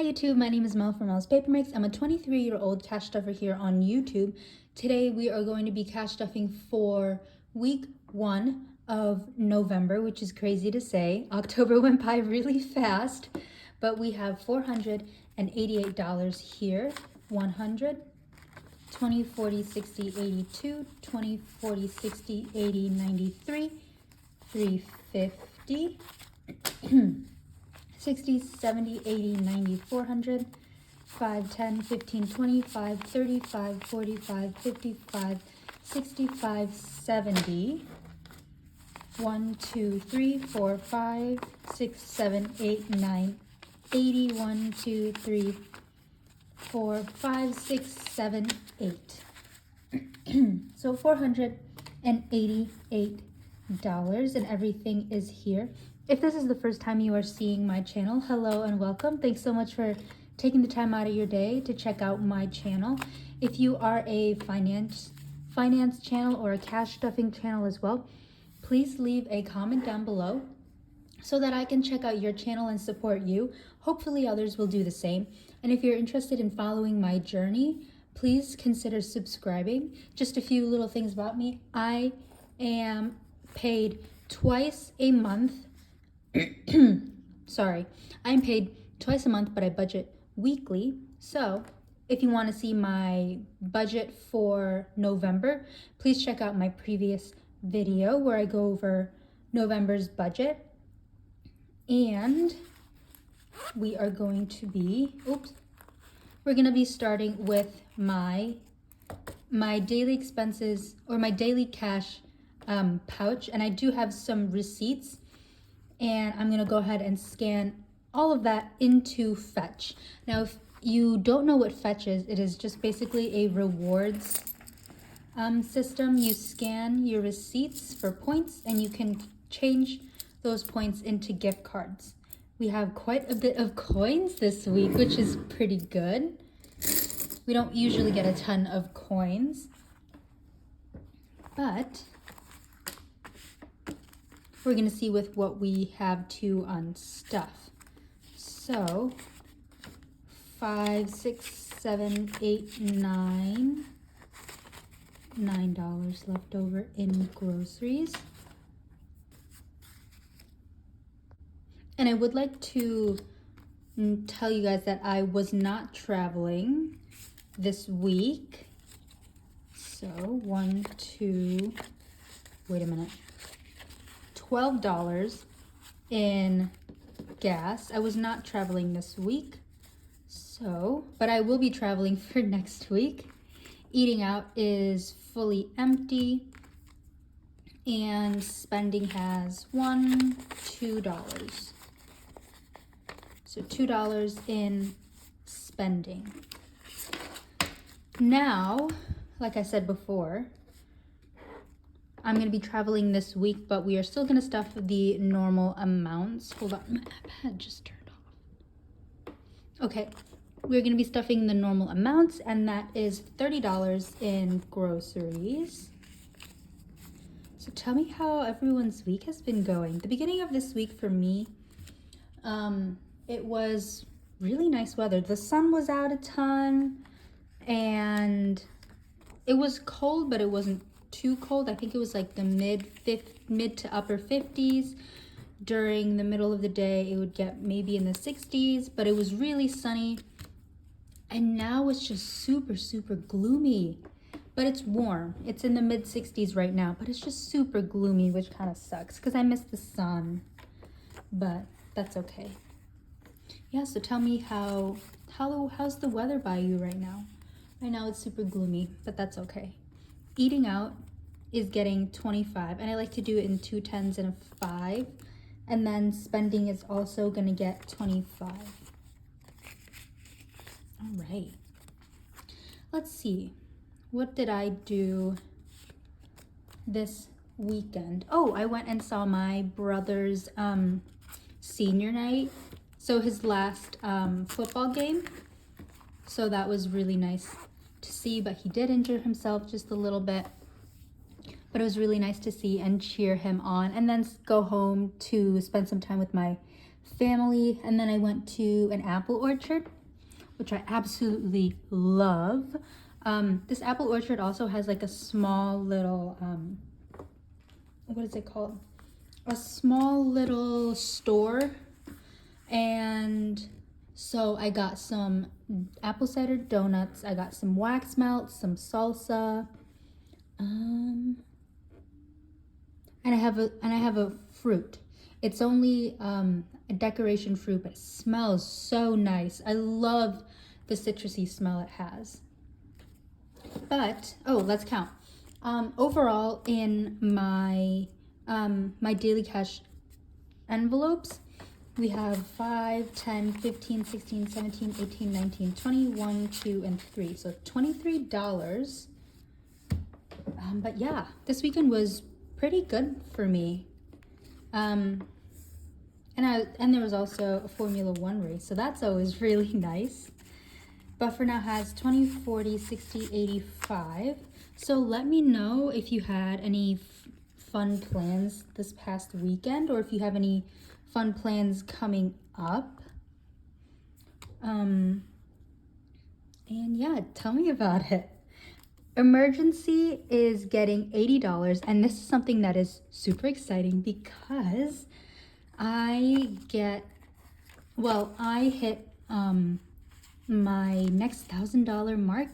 YouTube, my name is Mel from Mel's Paper Mix. I'm a 23-year-old cash stuffer here on YouTube. Today we are going to be cash stuffing for week 1 of November, which is crazy to say. October went by really fast, but we have $488 here. 100, 20, 40, 60, 82, 20, 40, 60, 80, 93, 350, 60, 70, 80, 90, 400, 5, 10, 15, 25, 35, 45, 55, 65, 70, 1, 2, 3, 4, 5, 6, 7, 8, 9, 80, 1, 2, 3, 4, 5, 6, 7, 8. So $488 and everything is here. If this is the first time you are seeing my channel, hello and welcome. Thanks so much for taking the time out of your day to check out my channel. If you are a finance channel or a cash stuffing channel as well, please leave a comment down below so that I can check out your channel and support you. Hopefully others will do the same. And if you're interested in following my journey, please consider subscribing. Just a few little things about me. I am paid twice a month. Sorry, I'm paid twice a month, but I budget weekly. So if you want to see my budget for November, please check out my previous video where I go over November's budget. And we are going to be, we're going to be starting with my daily expenses or my daily cash pouch. And I do have some receipts. And I'm going to go ahead and scan all of that into Fetch. Now, if you don't know what Fetch is, it is just basically a rewards system. You scan your receipts for points and you can change those points into gift cards. We have quite a bit of coins this week, which is pretty good. We don't usually get a ton of coins, but we're going to see with what we have to unstuff. So 5, 6, 7, 8, 9. $9 left over in groceries. And I would like to tell you guys that I was not traveling this week. So $12 in gas. I was not traveling this week, but I will be traveling for next week. Eating out is fully empty, and spending has $2. So $2 in spending. Now, like I said before, I'm going to be traveling this week, but we are still going to stuff the normal amounts. Hold on, my iPad just turned off. Okay, we're going to be stuffing the normal amounts, and that is $30 in groceries. So tell me how everyone's week has been going. The beginning of this week for me, it was really nice weather. The sun was out a ton, and it was cold, but it wasn't too cold. I think it was like the mid to upper 50s. During the middle of the day, it would get maybe in the 60s, but it was really sunny. And now it's just super, super gloomy, but it's warm. It's in the mid 60s right now, but it's just super gloomy, which kind of sucks because I miss the sun, but that's okay. Yeah, so tell me how's the weather by you right now? Right now it's super gloomy, but that's okay. Eating out is getting 25, and I like to do it in 2 10s and a 5, and then spending is also gonna get 25. All right, let's see, what did I do this weekend? Oh, I went and saw my brother's senior night, so his last football game, so that was really nice to see, but he did injure himself just a little bit. But it was really nice to see and cheer him on, and then go home to spend some time with my family. And then I went to an apple orchard which I absolutely love. This apple orchard also has like a small little, what is it called? A small little store. And so I got some apple cider donuts. I got some wax melts, some salsa. And I have a fruit. It's only a decoration fruit, but it smells so nice. I love the citrusy smell it has. But oh, let's count. Overall, in my my daily cash envelopes, we have 5, 10, 15, 16, 17, 18, 19, 20, 1, 2, and 3. So $23. But yeah, this weekend was pretty good for me. And there was also a Formula One race, so that's always really nice. Buffer now has 20, 40, 60, 85. So let me know if you had any fun plans this past weekend, or if you have any fun plans coming up. And yeah, tell me about it. Emergency is getting $80, and this is something that is super exciting because I hit my next $1,000 mark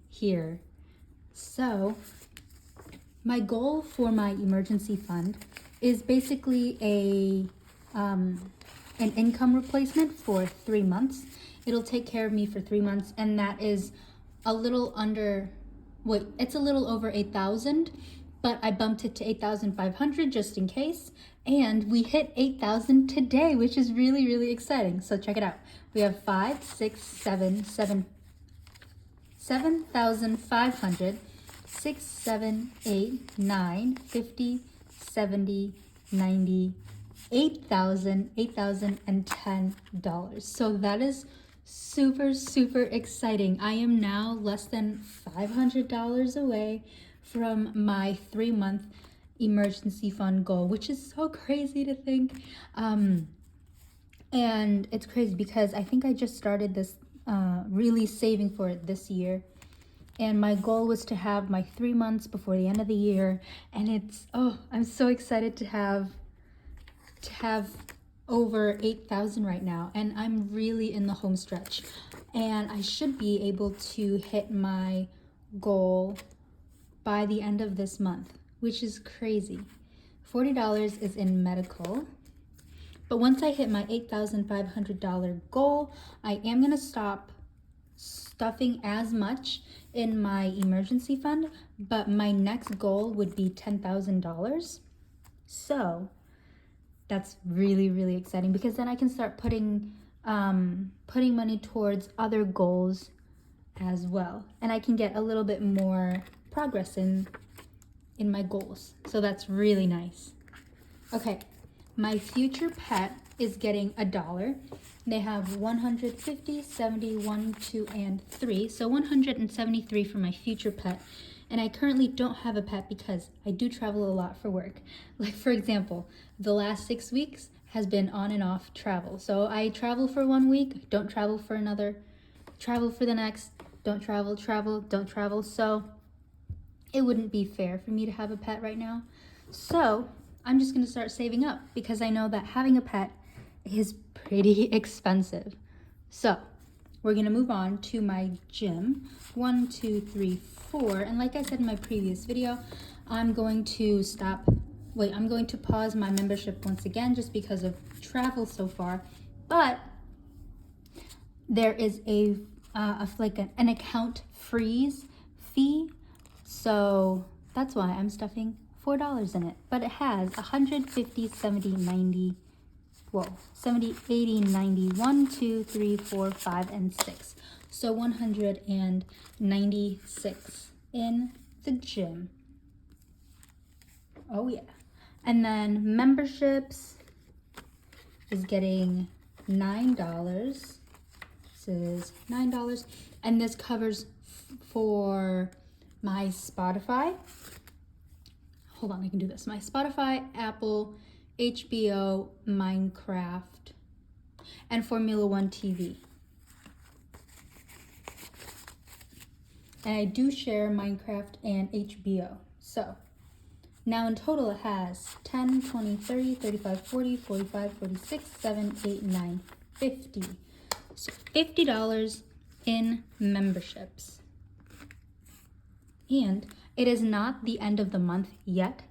here. So my goal for my emergency fund is basically an income replacement for 3 months. It'll take care of me for 3 months, and that is it's a little over 8,000, but I bumped it to 8,500 just in case. And we hit 8,000 today, which is really, really exciting. So check it out. We have 7,500, 6, 7, 8, 9, 50, 70, 90, 8,000, $8,010. So that is super, super exciting. I am now less than $500 away from my 3-month emergency fund goal, which is so crazy to think. And it's crazy because I think I just started this really saving for it this year. And my goal was to have my 3 months before the end of the year. And I'm so excited to have over 8,000 right now, and I'm really in the home stretch, and I should be able to hit my goal by the end of this month, which is crazy. $40 is in medical, but once I hit my $8,500 goal, I am going to stop stuffing as much in my emergency fund, but my next goal would be $10,000. So that's really, really exciting because then I can start putting money towards other goals as well, and I can get a little bit more progress in my goals. So that's really nice. Okay, my future pet is getting $1. They have 150, 70, 1, 2, and 3. So 173 for my future pet. And I currently don't have a pet because I do travel a lot for work. Like, for example, the last 6 weeks has been on and off travel. So I travel for 1 week, don't travel for another, travel for the next, don't travel, don't travel. So it wouldn't be fair for me to have a pet right now. So I'm just going to start saving up because I know that having a pet is pretty expensive. So we're going to move on to my gym. 1, 2, 3, 4. And like I said in my previous video, I'm going to pause my membership once again just because of travel so far. But there is an account freeze fee. So that's why I'm stuffing $4 in it. But it has 150, 70, 90, 70, 80, 90, 1, 2, 3, 4, 5, and 6. So 196 in the gym. Oh yeah. And then memberships is getting $9. This is $9. And this covers for my Spotify. Hold on, I can do this. My Spotify, Apple, HBO, Minecraft, and Formula One TV. And I do share Minecraft and HBO. So now in total it has 10, 20, 30, 35, 40, 45, 46, 7, 8, 9, 50. So $50 in memberships. And it is not the end of the month yet.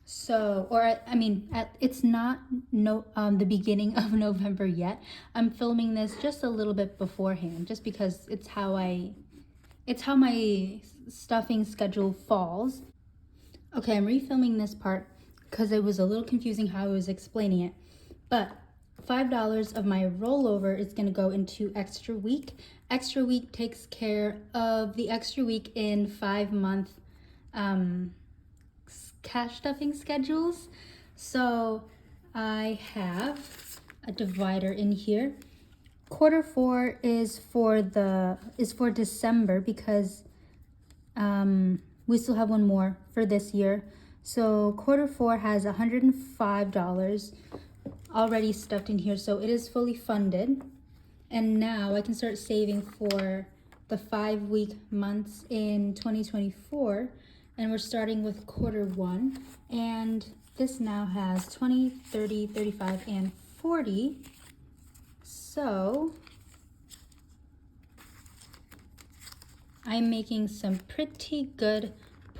So, or I mean, it's not the beginning of November yet. I'm filming this just a little bit beforehand, just because it's how my stuffing schedule falls. Okay, I'm refilming this part because it was a little confusing how I was explaining it. But $5 of my rollover is going to go into extra week. Extra week takes care of the extra week in 5-month cash stuffing schedules. So I have a divider in here. Q4 is for December because we still have one more for this year. So Q4 has $105 already stuffed in here, so it is fully funded. And now I can start saving for the 5-week months in 2024. And we're starting with Q1. And this now has 20, 30, 35, and 40. So I'm making some pretty good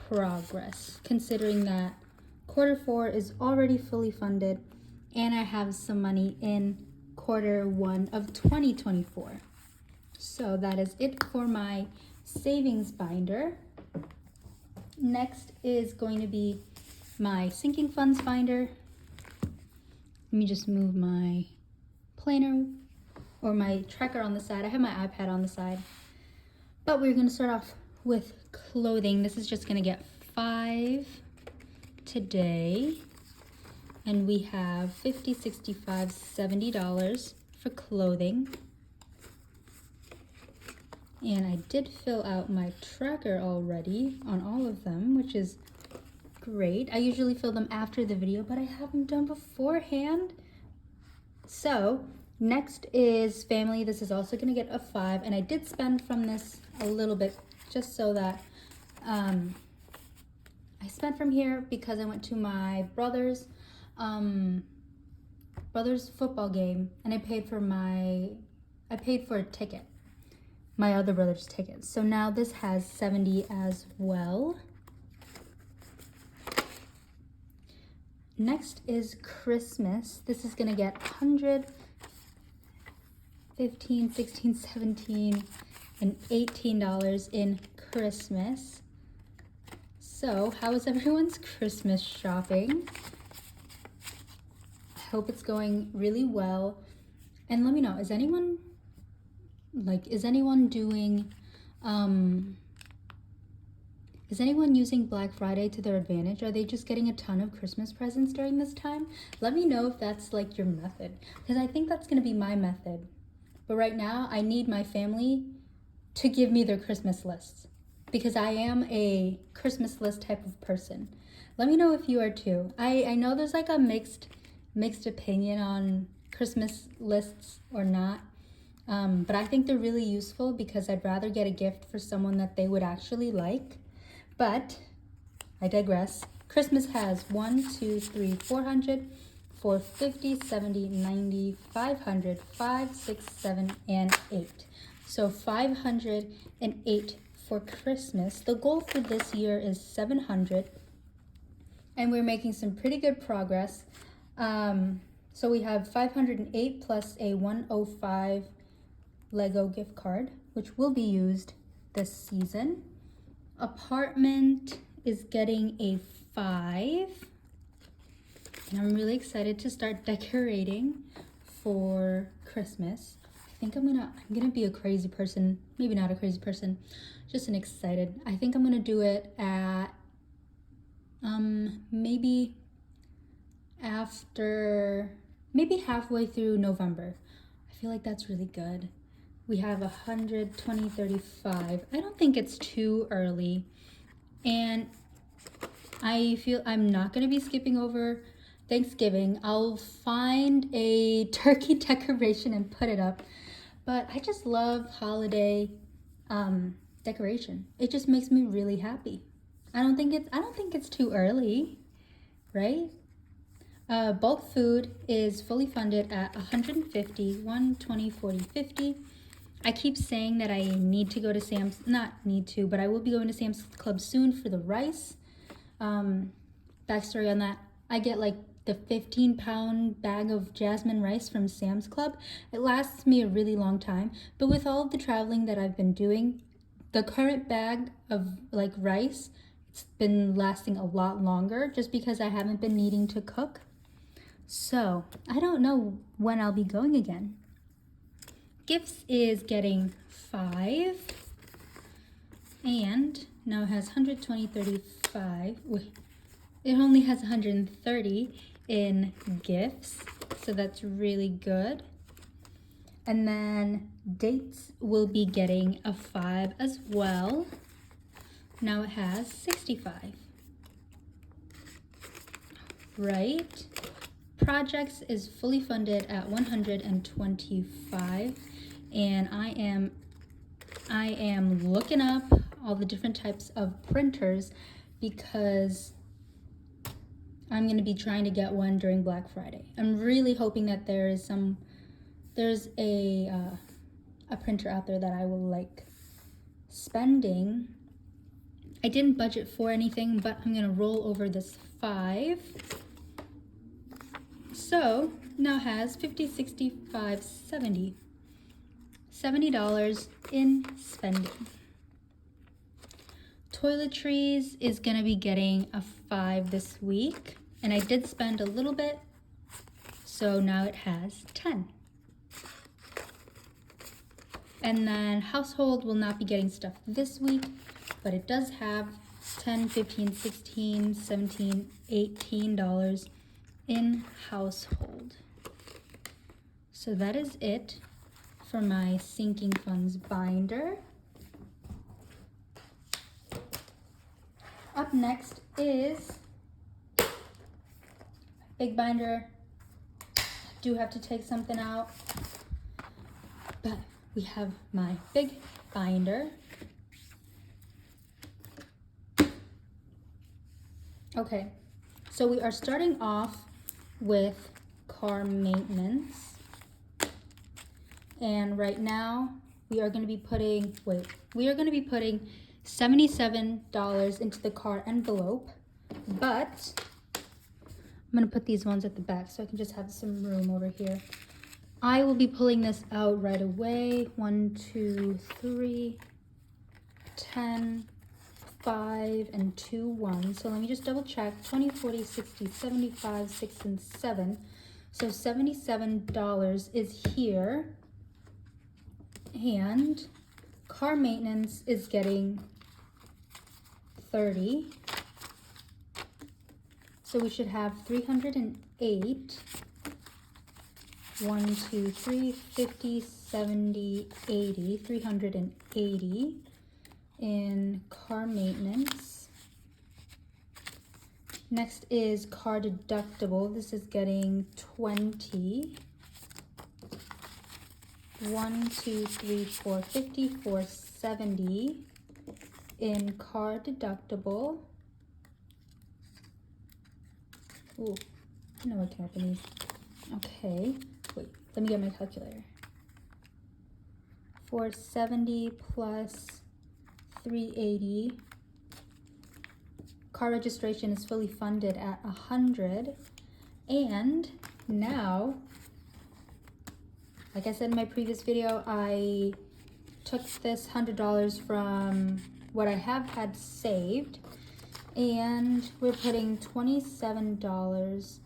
progress considering that Q4 is already fully funded and I have some money in Q1 of 2024. So that is it for my savings binder. Next is going to be my sinking funds binder. Let me just move my planner or my tracker on the side. I have my iPad on the side. But we're going to start off with clothing. This is just going to get 5 today. And we have $50, $65, $70 for clothing. And I did fill out my tracker already on all of them, which is great. I usually fill them after the video, but I have them done beforehand. So next is family. This is also going to get a 5, and I did spend from this a little bit just so that I spent from here because I went to my brother's football game, and I paid for a ticket, my other brother's ticket. So now this has 70 as well. Next is Christmas. This is gonna get 100, 15, 16, 17, and $18 in Christmas. So how is everyone's Christmas shopping? I hope it's going really well. And let me know, is anyone doing, is anyone using Black Friday to their advantage? Are they just getting a ton of Christmas presents during this time? Let me know if that's like your method, because I think that's gonna be my method. But right now, I need my family to give me their Christmas lists because I am a Christmas list type of person. Let me know if you are too. I know there's like a mixed opinion on Christmas lists or not. But I think they're really useful because I'd rather get a gift for someone that they would actually like. But I digress. Christmas has 1, 2, 3, 400, 450, 70, 90, 500, 5, 6, 7, and 8. So 508 for Christmas. The goal for this year is 700, and we're making some pretty good progress. So we have 508 plus a 105 Lego gift card, which will be used this season. Apartment is getting a 5. And I'm really excited to start decorating for Christmas. I think I'm gonna be a crazy person. Maybe not a crazy person, just an excited. I think I'm gonna do it at maybe halfway through November. I feel like that's really good. We have 100, 20, 35. I don't think it's too early. And I feel I'm not gonna be skipping over Thanksgiving. I'll find a turkey decoration and put it up. But I just love holiday decoration. It just makes me really happy. I don't think it's too early, right? Bulk food is fully funded at $150, 120, 40, 50. I keep saying that I need to go to Sam's, not need to, but I will be going to Sam's Club soon for the rice. Backstory on that, I get like the 15-pound bag of jasmine rice from Sam's Club. It lasts me a really long time, but with all of the traveling that I've been doing, the current bag of like rice, it's been lasting a lot longer just because I haven't been needing to cook. So I don't know when I'll be going again. Gifts is getting 5, and now it has 120, 35. Wait, it only has 130 in gifts, so that's really good. And then dates will be getting a 5 as well. Now it has 65. Right? Projects is fully funded at 125, and I am looking up all the different types of printers because I'm going to be trying to get one during Black Friday. I'm really hoping that there's a printer out there that I will like spending. I didn't budget for anything, but I'm going to roll over this 5. So now has 50, 65, 70. $70 in spending. Toiletries is gonna be getting a 5 this week, and I did spend a little bit, so now it has 10. And then household will not be getting stuff this week, but it does have 10, 15, 16, 17, $18 in household. So that is it for my sinking funds binder. Up next is big binder. I do have to take something out, but we have my big binder. Okay, so we are starting off with car maintenance, and right now we are going to be putting $77 into the car envelope, but I'm going to put these ones at the back so I can just have some room over here. I will be pulling this out right away. 1, 2, 3, 10, 5, and 2 1. So let me just double check. 20, 40, 60, 75, 6, and 7. So $77 is here. And car maintenance is getting 30. So we should have 308. 1, 2, 3, 50, 70, 80, 380 in car maintenance. Next is car deductible. This is getting 20. 1, 2, 3, 4, 50, 470 in car deductible. Ooh, I know I can open these. Okay, wait, let me get my calculator. 470 plus 380. Car registration is fully funded at 100. And now, like I said in my previous video, I took this $100 from what I have had saved, and we're putting $27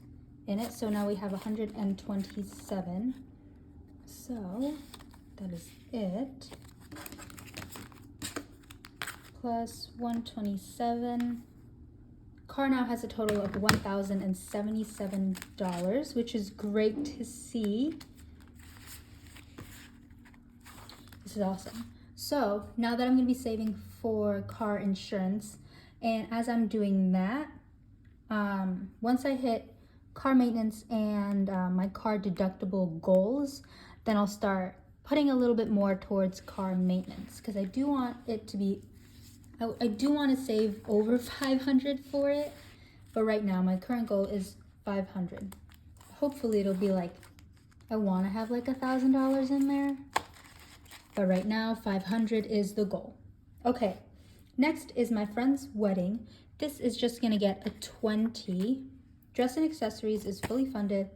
in it, so now we have 127. So that is it. Plus 127. Car now has a total of $1,077, which is great to see. This is awesome. So now that I'm going to be saving for car insurance, and as I'm doing that, once I hit car maintenance and my car deductible goals, then I'll start putting a little bit more towards car maintenance because I do want it to be, I do want to save over 500 for it, but right now my current goal is 500. Hopefully it'll be like, I want to have like $1,000 in there, but right now 500 is the goal. Okay, next is my friend's wedding. This is just gonna get a 20. Dress and accessories is fully funded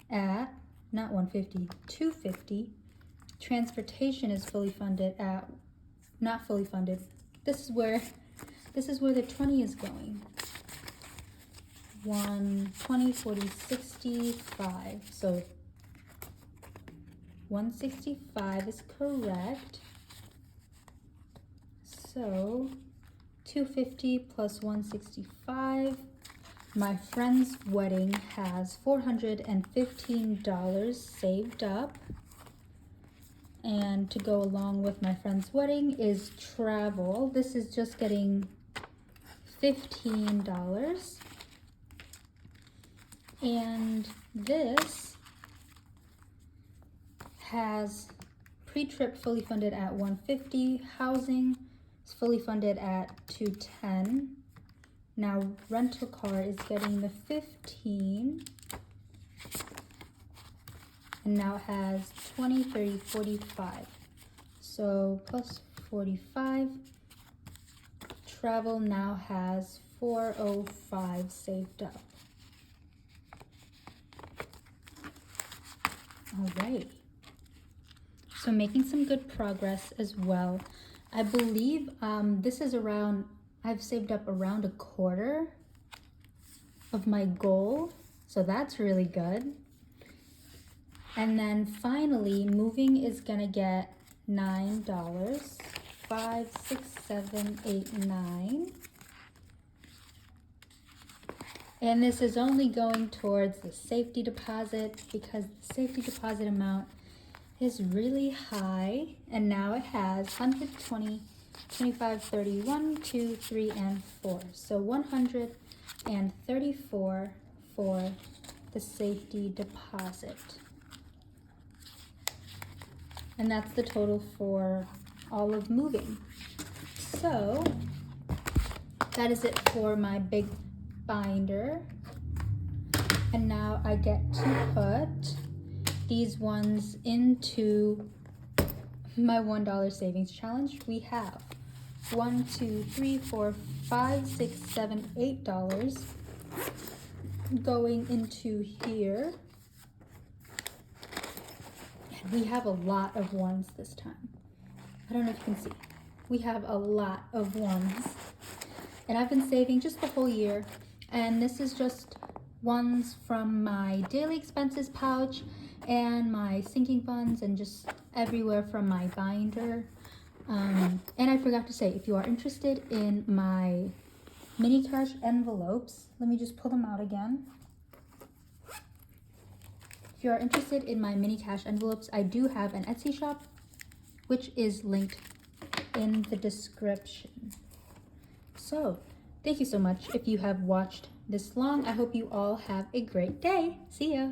at not 150, 250. Transportation is fully funded at not fully funded. This is where the 20 is going. 120, 40, 65. So 165 is correct. So 250 plus 165. My friend's wedding has $415 saved up. And to go along with my friend's wedding is travel. This is just getting $15. And this has pre-trip fully funded at 150. Housing is fully funded at 210. Now rental car is getting the 15. And now it has 20, 30, 45. So plus 45. Travel now has 405 saved up. All right. So making some good progress as well. I believe this is around, I've saved up around a quarter of my goal. So that's really good. And then finally, moving is gonna get $9. 5, 6, 7, 8, 9. And this is only going towards the safety deposit because the safety deposit amount is really high. And now it has 120, 25, 30, 1, 2, 3, and 4. So 134 for the safety deposit. And that's the total for all of moving. So that is it for my big binder. And now I get to put these ones into my $1 savings challenge. We have 1, 2, 3, 4, 5, 6, 7, $8 going into here. And we have a lot of ones this time. I don't know if you can see. We have a lot of ones. And I've been saving just the whole year. And this is just ones from my daily expenses pouch and my sinking funds and just everywhere from my binder. And I forgot to say, if you are interested in my mini cash envelopes, let me just pull them out again. If you are interested in my mini cash envelopes, I do have an Etsy shop, which is linked in the description. So, thank you so much if you have watched this long. I hope you all have a great day. See ya.